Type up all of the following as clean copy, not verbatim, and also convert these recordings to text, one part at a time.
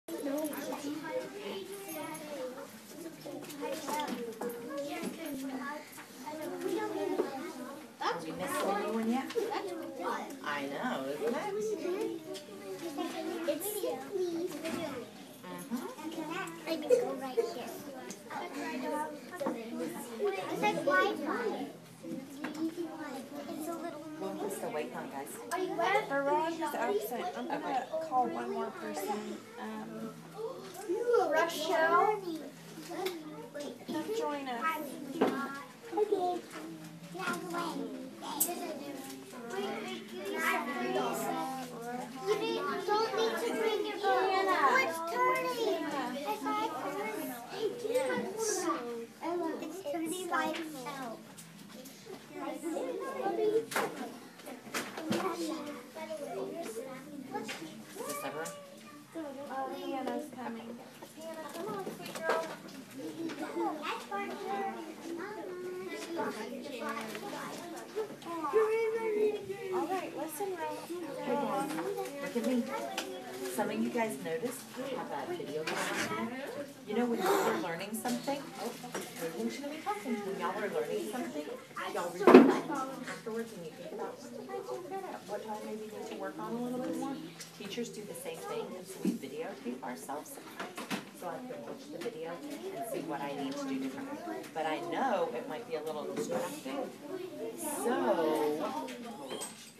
Have we missed anyone yet? I know, isn't it? It's video. I can go right here. It's like Wi-Fi. It's a little. We're still waiting on guys. Are you ready? Barrage is absent. I'm gonna call one more person. Rochelle. Come join us. Okay. Get out of the way. You don't need to bring your phone. What's turning? It's turning by itself. Is this everyone? Hannah's coming. Hannah, come on, sweet girl. All right, listen, Rose. Look at me. Some of you guys noticed I have that video going on here. You know when you were learning something? Oh, pay attention to me talking. When y'all were learning something, y'all review that afterwards and you think about what did I do good at? What do I maybe need to work on a little bit more? Teachers do the same thing, and so we videotape ourselves sometimes. So I can watch the video and see what I need to do differently. But I know it might be a little distracting. So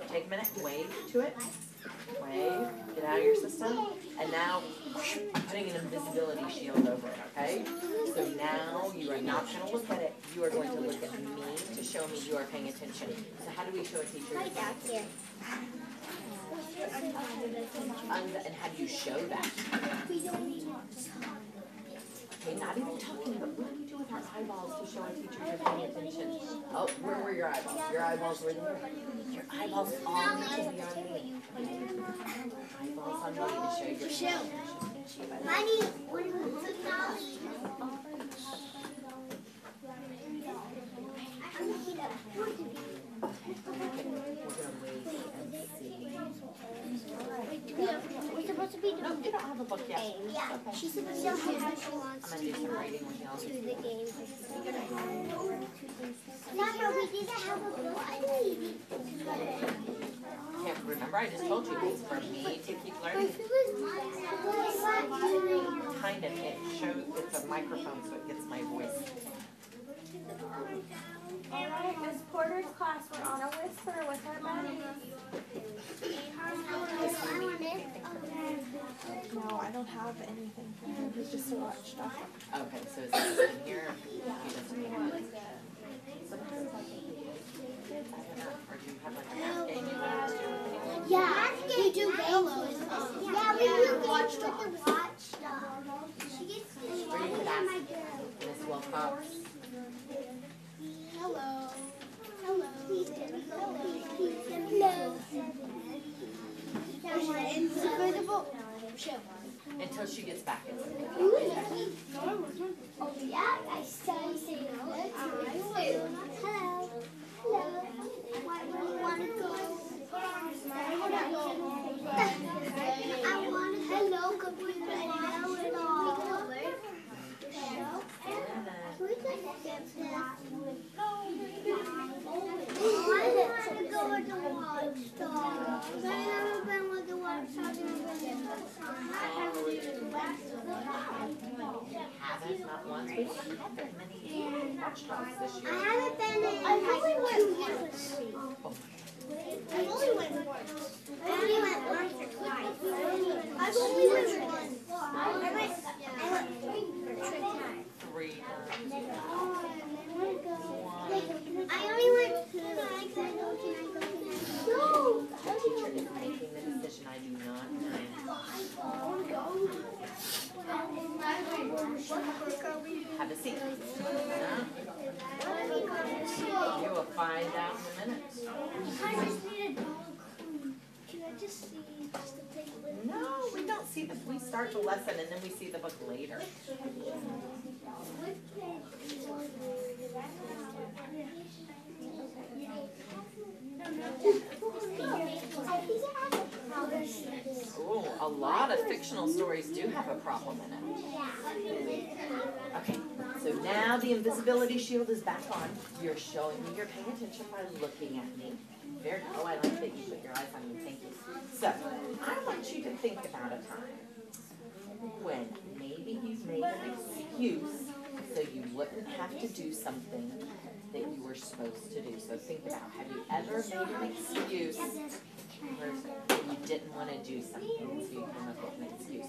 take a minute, wave to it. Wave, get out of your system, and now putting an invisibility shield over it, okay? So now you are not going to look at it, you are going to look at me to show me you are paying attention. So how do we show a teacher? Right back here. And how do you show that? We don't need to. Okay, not even talking, but what do we do with our eyeballs to show a teacher you're paying attention? Oh, where were your eyeballs? Your eyeballs were there. Your eyeballs all need to be on me. Eyeballs on me to show your attention. Money, what is it? We're supposed to be doing. No, you don't have a book yet. Yeah, Okay. she's supposed to have what she wants I'm to going to do some writing with y'all. do the game. Nana, we didn't have a book. Can't remember, I just told you it's for me to keep learning. Kind of, it shows, it's a microphone so it gets my voice. All right, Miss Porter's class, we're on a whisper with her buddies. No, I don't have anything for him. He's just a watchdog. Okay, so is this in here? He doesn't need it. Sometimes I think we do. I don't know. Or do you have like a math game you want to do with anyone? Yeah, we do games. Yeah, we do watchdog. She gets to Or you could ask Miss Wilcox. Hello. Hello. Hello. Invisible. Until she gets back in. Oh yeah, I started saying hello. Hello. Hello. Why do you want to go? I want to hello. Could we go and all? Can we just get that? I want to go with the watchdog. I've never been with the watchdog. Haven't, not once. We haven't had very many watchdogs this year. I haven't been in like 2 years. I've only went once. I only went once or twice. I've only went once. I went 3 times. 3 times. I only went 2 times. Can I go? No. The teacher is making the decision. I do not know. Have a seat. You will find out in a minute. I just need a dog. Can I just see just the thing? No, we don't see the. We start the lesson and then we see the book later. Oh, a lot of fictional stories do have a problem in it. Okay, so now the invisibility shield is back on. You're showing me you're paying attention by looking at me. Very, oh, I like that you put your eyes on me. Thank you. So, I want you to think about a time when maybe you've made an excuse so you wouldn't have to do something that you were supposed to do. So think about, have you ever made an excuse where you didn't want to do something, so you came up with an excuse?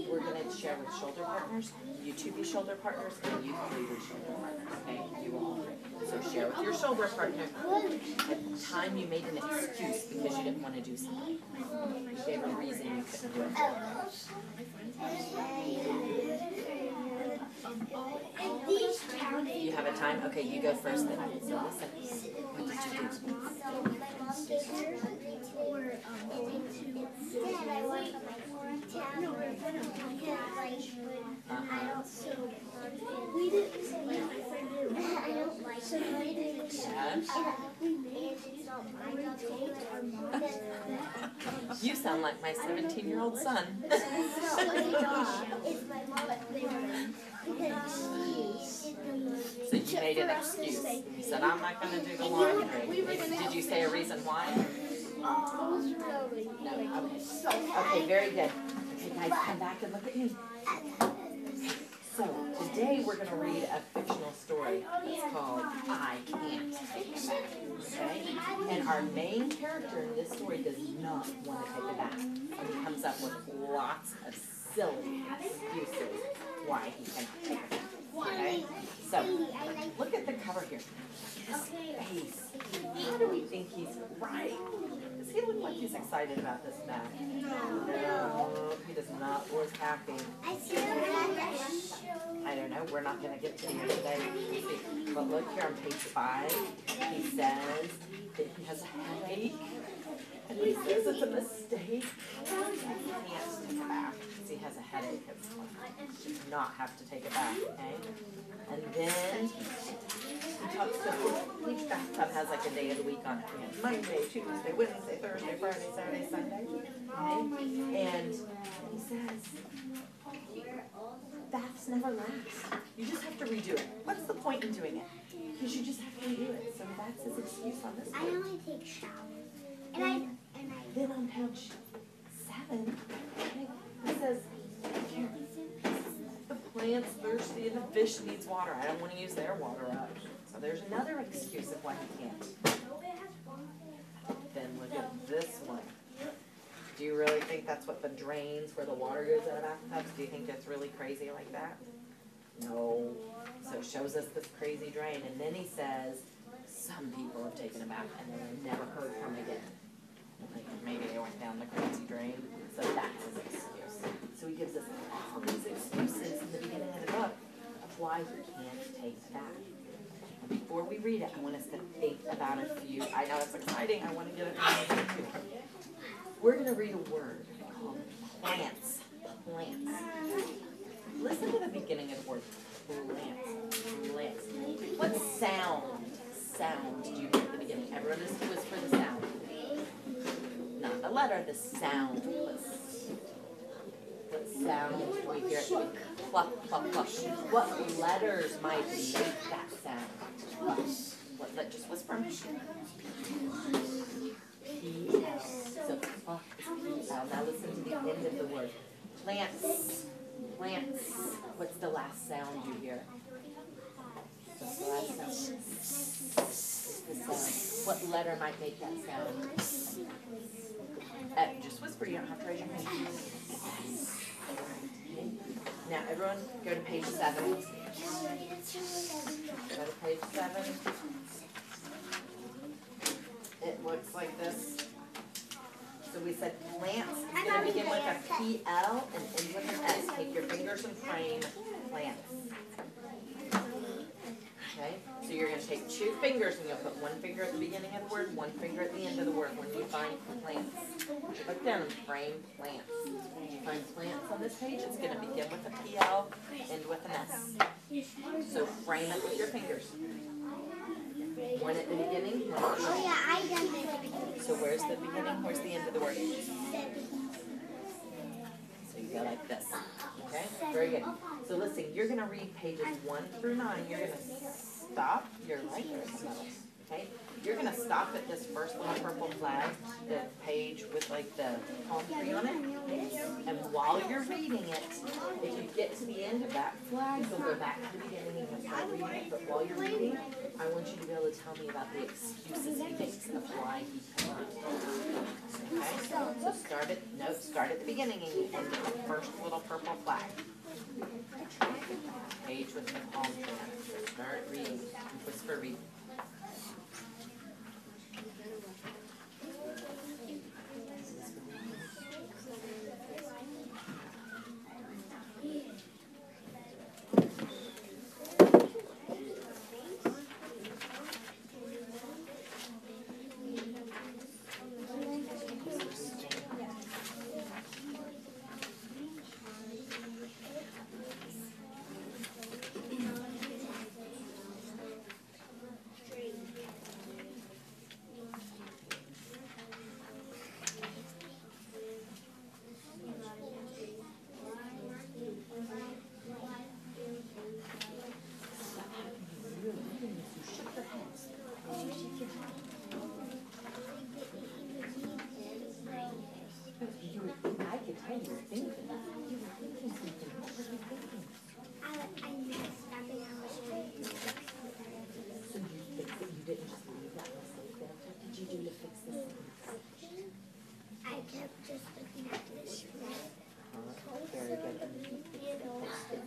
We're going to share with shoulder partners. You two be shoulder partners, and you three be shoulder partners, okay? You all three. So share with your shoulder partner a time you made an excuse because you didn't want to do something. You gave a reason you couldn't do it. You have a time? Okay, you go first then. So listen. What did you do? You sound like my 17-year-old son. So you made an excuse. You said, I'm not going to do the laundry. Did you say a reason why? No. Okay. Okay, very good. Okay, guys, come back and look at me. So today we're going to read a fictional story. It's called I Can't Take It Back. Okay? And our main character in this story does not want to take it back. And he comes up with lots of silly excuses why he cannot take it back. Okay? So, look at the cover here. His face. How do we think he's right? Does he look like he's excited about this map? No, he does not look happy. I don't know. We're not going to get to the end today. But look here on page 5. He says that he has a headache. And he says it's a mistake. He can't take it back because he has a headache. He does not have to take it back, okay? And then he talks to each bathtub has like a day of the week on it. We have Monday, Tuesday, Wednesday, Thursday, Friday, Saturday, Sunday. Okay? And he says, baths never last. You just have to redo it. What's the point in doing it? Because you just have to redo it. So that's his excuse on this one. I only take showers. Then on page 7, it says, the plant's thirsty and the fish needs water. I don't want to use their water up. So there's another excuse of why he can't. Then look at this one. Do you really think that's what the drains where the water goes in the bathtubs? Do you think that's really crazy like that? No. So it shows us this crazy drain. And then he says, some people have taken a bath and they're never heard from again. Like maybe they went down the crazy drain. So that's his excuse. So he gives us all these excuses in the beginning of the book of why he can't take it back. And before we read it, I want us to think about a few. I know it's exciting. I want to get it too. We're going to read a word called plants. Plants. Listen to the beginning of the word plants. Plants. What sound do you hear at the beginning? Everyone, this was for the sound. Not the letter, the sound. What sound do we hear? Pluck, pluck, pluck. What letters might make that sound? What, just whisper. P. So pluck is P-L. Now listen to the end of the word. Plants. Plants. What's the last sound you hear? What's the last sound? The sound. What letter might make that sound? Just whisper, you don't have to raise your hand. Okay. Now everyone go to page 7. Go to page 7. It looks like this. So we said plants. It's going to begin with a P-L and end with an S. Take your fingers and frame plants. Okay? So you're going to take 2 fingers and you'll put 1 finger at the beginning of the word, 1 finger at the end of the word when you find plants. Look down and frame plants. When you find plants on this page, it's going to begin with a P-L, end with an S. So frame it with your fingers. One at the beginning, one at the Oh end. yeah, I done this. So where's the beginning, where's the end of the word? So you go like this, okay? Very good. So listen, you're going to read pages 1 through 9. You're going to stop. You're right there in the middle, okay? You're going to stop at this first little purple flag, the page with like the palm tree on it. And while you're reading it, if you get to the end of that flag, you'll go back to the beginning and you'll start reading it. But while you're reading, I want you to be able to tell me about the excuses he makes of why he cannot. Okay? So start at the beginning and you end at the first little purple flag. Page with the palm tree on it. So start reading. Whisper read. I could tell you were thinking. You were thinking something. What were you thinking? I messed up and I was trying to fix it. So you fixed it? You didn't just leave that mistake there? What did you do to fix this? I kept just looking at this right. Very good. And then you fixed it. Awesome.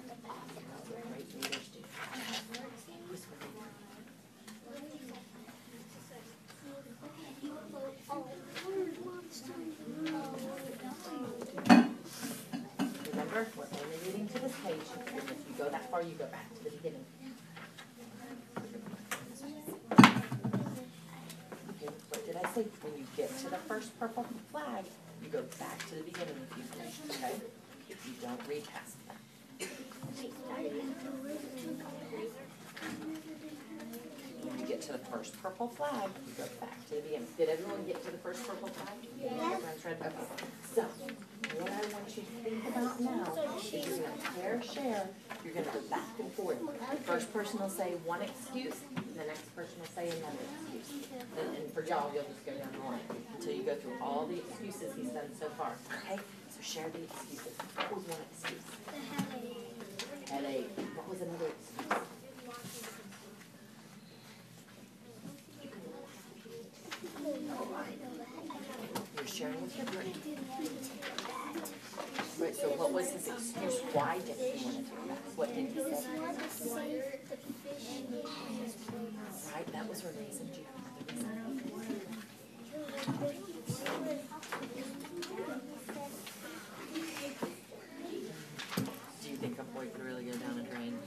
That's what great readers do. Whisper read. Remember, we're only reading to this page. And if you go that far, you go back to the beginning. Okay, what did I say? When you get to the first purple flag, you go back to the beginning if you finish, okay? If you don't read past that. When you get to the first purple flag, you go back to the beginning. Did everyone get to the first purple flag? Yeah. Everyone's read? Okay. So, what I want you to think about now is you're going to pair share. You're going to go back and forth. The first person will say one excuse, and the next person will say another excuse. And for y'all, you'll just go down the line until you go through all the excuses he's done so far. Okay? So share the excuses. What was one excuse? Headache. What was another excuse? You're sharing with your friend. Right, so what was his excuse? Why didn't he want to do that? What did he say? Right, that was her reason. Do you have another reason? Do you think a boy could really go down a drain?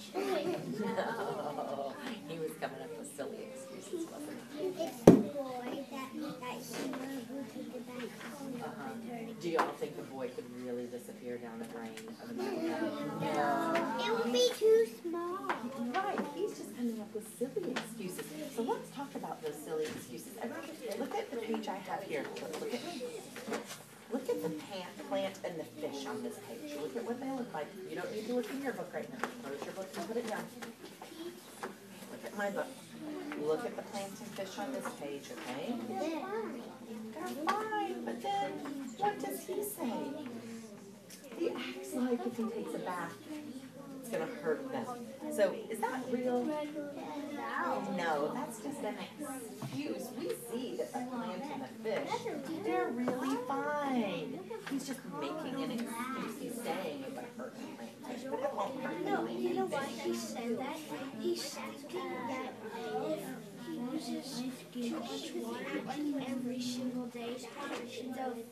No. He was coming up with silly excuses, wasn't he? It's the boy that he who took it back home. Do y'all think the boy could really disappear down the drain of a mountain? No. It would be too small. Right, he's just coming up with silly excuses. So let's talk about those silly excuses. Everyone, look at the page I have here. Look at me. Look at the plant and the fish on this page. Look at what they look like. You don't need to look in your book right now. Close your book and put it down. Look at my book. Look at the plants and fish on this page, okay? They're fine, but then what does he say? He acts like if he takes a bath, it's going to hurt them. So is that real? No, that's just an excuse. We see that the plant and the fish, they're really fine. He's just making an excuse. He's saying it would hurt the plant and fish, but it won't hurt the No, plant you know and why fish. he said that? He's thinking that if he uses too much water every single day, the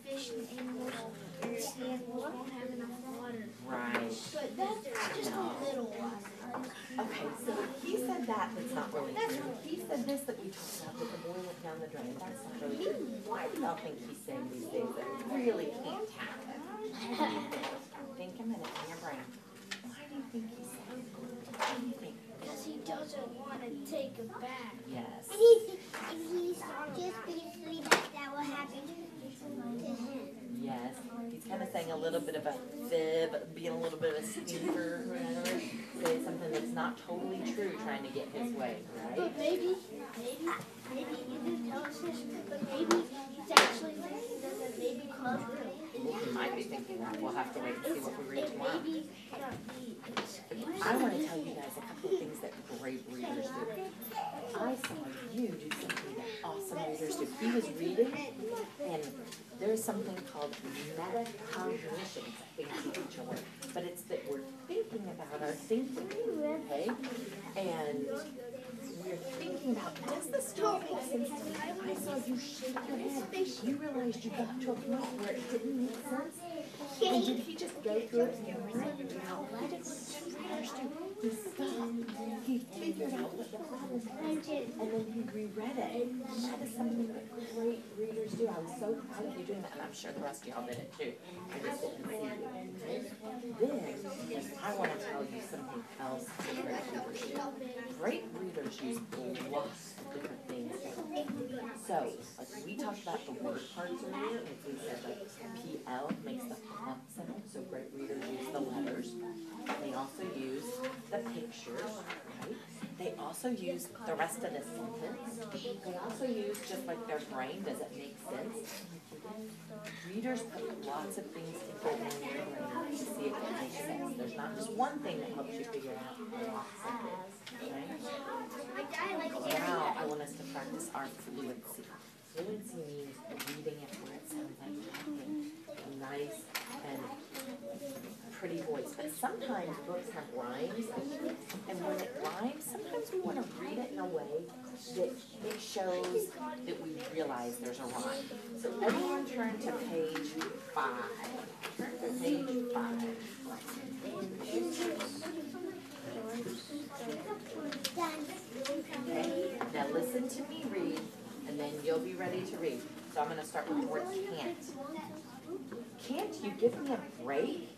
fish and animals and the animals won't have enough water. Right. But that's just a little water. Okay, so he said that's not really true. He said this that we talked about, that the boy went down the drain. That's not really true. Why do y'all think he's saying these things that really can't happen? Think a minute in your brain. Why do you think he's saying that? What do you think? Because he doesn't want to take a bath. Yes. And he telling a little bit of a fib, being a little bit of a stinker, whatever. Say something that's not totally true, trying to get his way, right? But maybe you didn't tell us this, but maybe he's actually thinking that maybe club We might be thinking that. We'll have to wait and see what we read tomorrow. maybe I want to tell you guys a couple of things that great readers do. I saw you do something that awesome readers do. He was reading, and there's something called metacognition. It's a fancy teacher word, but it's that we're thinking about our thinking, okay? And we're thinking about, does this story make sense to me? I saw you shake your head. You realized you got to a point where it didn't make sense. And did he just go through it and write it out? He did what readers do. He stopped. He figured out what the problem was, and then he reread it. And that is something that great readers do. I was so proud of you doing that, and I'm sure the rest of y'all did it too. I just didn't see you. Then I want to tell you something else that great readers do. Great readers use lots of different things. So, like we talked about the word parts earlier, like we said, like PL makes the sound, so great readers use the letters. They also use the pictures, right? They also use the rest of the sentence. They also use just like their brain, does it make sense? Readers put lots of things together in their brain to see if it makes sense. There's not just one thing that helps you figure out lots of things, right? Now I want us to practice our fluency. Fluency means reading it where it sounds like talking. Nice and pretty voice, but sometimes books have rhymes, and when it rhymes, sometimes we want to read it in a way that it shows that we realize there's a rhyme. So everyone turn to page 5. Turn to page 5. Okay, now listen to me read, and then you'll be ready to read. So I'm going to start with the word can't. Can't you give me a break?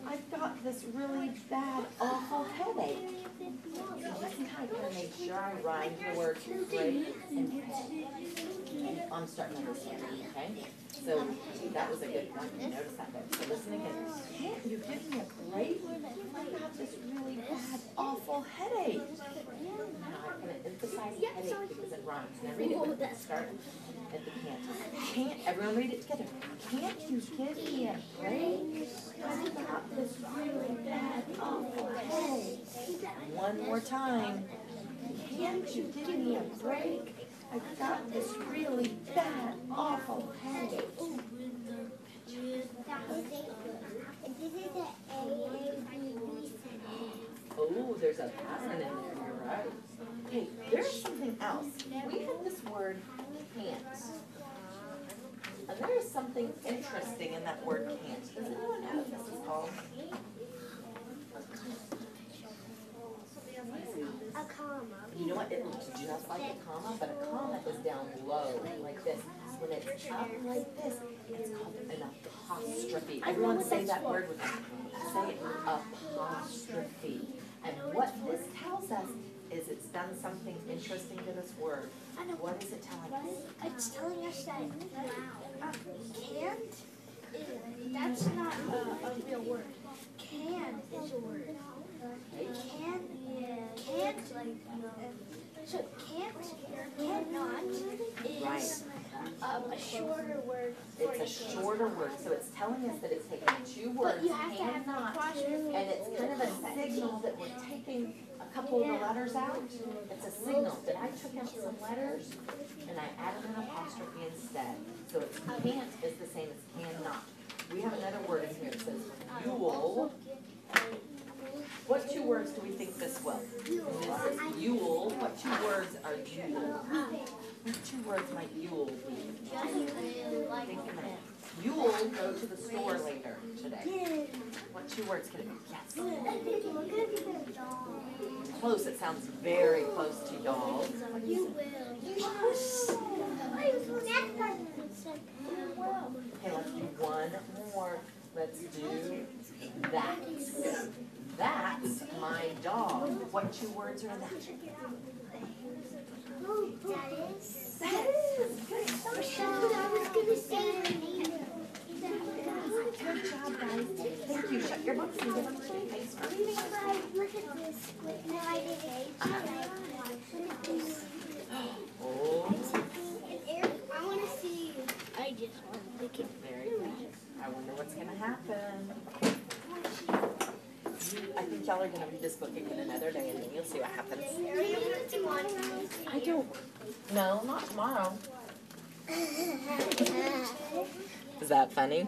I've got this really bad, awful headache. Listen, I gotta make sure I rhyme the words break and head. I'm starting to understand, okay? So that was a good one. You notice that there. So listen again. Can't you give me a break? I've got this really bad, awful headache. Now I'm gonna emphasize headache because it rhymes. Now read it with me. Start at the can't. Can't, everyone read it together. Can't you give me a break? I've got this really bad, awful headache. One more time. Can't you give me a break? I've got this really bad, awful headache. Oh, there's a pattern in there, you're right. Okay, there's something else. We have this word can't. And there is something interesting in that word can't. Does anyone know what this is called? A comma. You know what? It looks just like a comma, but a comma is down low, like this. When it's up like this, it's called an apostrophe. Everyone say that word with me. Say apostrophe. And what this tells us is it's done something interesting to this word. What is it telling us? It's telling us that can't, that's not a real word. Can is a word. Can't, like, so cannot is a shorter word. It's a shorter word, so it's telling us that it's taking 2 words, But you have to have cannot, an apostrophe. and it's kind of a signal that we're taking a couple of the letters out. It's a signal that I took out some letters and I added an apostrophe instead. So it's can't is the same as cannot. We have another word in here that says Yule. What 2 words do we think this was? This is Yule. What 2 words are Yule? What 2 words might Yule be? Think a minute. You'll go to the store later today. What 2 words could it be? Yes. Close. It sounds very close to dog. You will. Okay, let's do one more. Let's do that. That's my dog. What 2 words are in that? That is. Good I was gonna say her name. job. job, guys. Thank you. Shut your books and give them to me. Thanks for reading. Look at this. No, I didn't. Look at this. Oh, Eric, I want to see. I just want to look at very good. I wonder what's going to happen. I think y'all are going to read this book again another day, and then you'll see what happens. I don't. No, not tomorrow. Is that funny?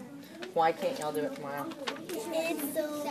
Why can't y'all do it tomorrow? It's so